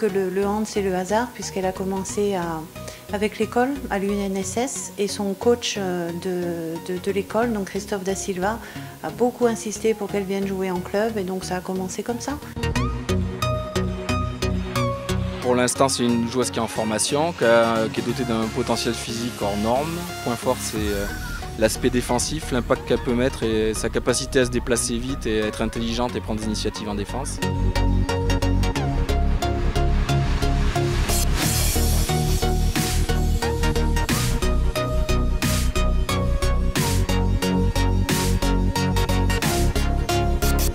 que le hand c'est le hasard puisqu'elle a commencé avec l'école à l'UNSS et son coach de l'école, donc Christophe Da Silva, a beaucoup insisté pour qu'elle vienne jouer en club et donc ça a commencé comme ça. Pour l'instant, c'est une joueuse qui est en formation, qui est dotée d'un potentiel physique hors norme. Point fort, c'est l'aspect défensif, l'impact qu'elle peut mettre et sa capacité à se déplacer vite et à être intelligente et prendre des initiatives en défense.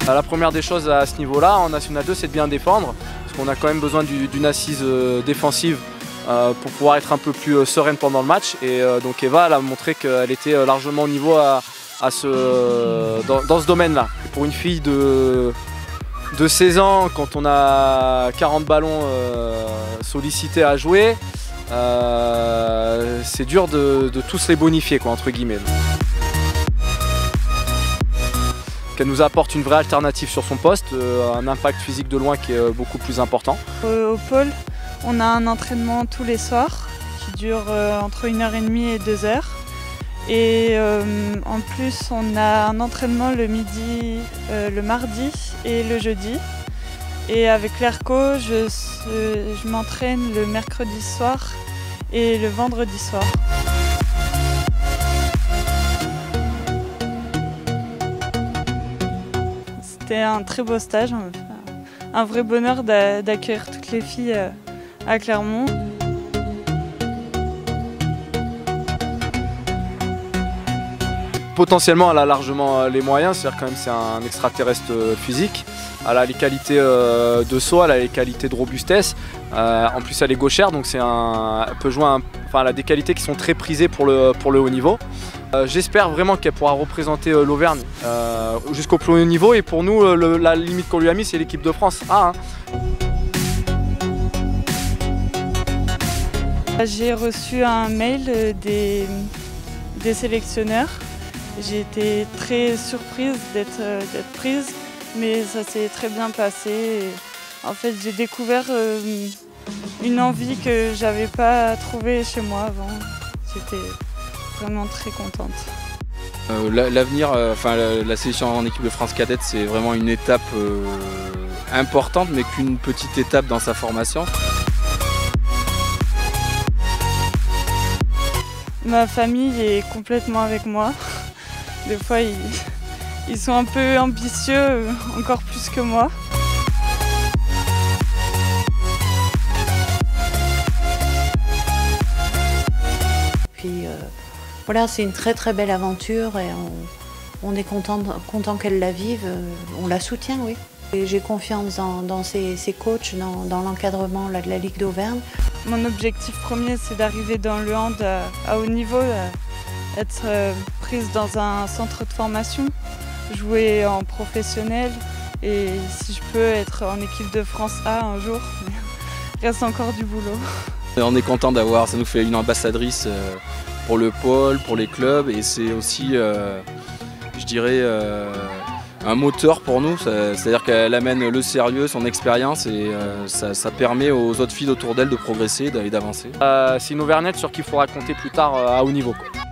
La première des choses à ce niveau-là, en National 2, c'est de bien défendre, parce qu'on a quand même besoin d'une assise défensive pour pouvoir être un peu plus sereine pendant le match. Et donc Eva elle a montré qu'elle était largement au niveau dans ce domaine-là. Pour une fille de 16 ans, quand on a 40 ballons sollicités à jouer, c'est dur de tous les bonifier, quoi, entre guillemets. Qu'elle nous apporte une vraie alternative sur son poste, un impact physique de loin qui est beaucoup plus important. Au pôle, on a un entraînement tous les soirs qui dure entre 1h30 et 2h. Et en plus, on a un entraînement le midi, le mardi et le jeudi. Et avec l'ERCO, je m'entraîne le mercredi soir et le vendredi soir. C'était un très beau stage, un vrai bonheur d'accueillir toutes les filles à Clermont. Potentiellement, elle a largement les moyens, c'est-à-dire quand même c'est un extraterrestre physique. Elle a les qualités de saut, elle a les qualités de robustesse. En plus, elle est gauchère, donc elle peut jouer elle a des qualités qui sont très prisées pour le haut niveau. J'espère vraiment qu'elle pourra représenter l'Auvergne jusqu'au plus haut niveau. Et pour nous, la limite qu'on lui a mise, c'est l'équipe de France A. J'ai reçu un mail des sélectionneurs. J'ai été très surprise d'être prise, mais ça s'est très bien passé. En fait, j'ai découvert une envie que j'avais pas trouvée chez moi avant. J'étais vraiment très contente. L'avenir, la sélection en équipe de France cadette, c'est vraiment une étape importante, mais qu'une petite étape dans sa formation. Ma famille est complètement avec moi. Des fois, ils sont un peu ambitieux, encore plus que moi. Puis voilà, c'est une très très belle aventure et on est content qu'elle la vive, on la soutient, oui. J'ai confiance dans ses coachs, dans l'encadrement de la Ligue d'Auvergne. Mon objectif premier, c'est d'arriver dans le hand à haut niveau, être prise dans un centre de formation, jouer en professionnel et si je peux être en équipe de France A un jour, il reste encore du boulot. On est content d'avoir, ça nous fait une ambassadrice pour le pôle, pour les clubs et c'est aussi, je dirais, un moteur pour nous, c'est-à-dire qu'elle amène le sérieux, son expérience et ça permet aux autres filles autour d'elle de progresser et d'avancer. C'est une Auvergnate sur qui il faudra compter plus tard à haut niveau, quoi.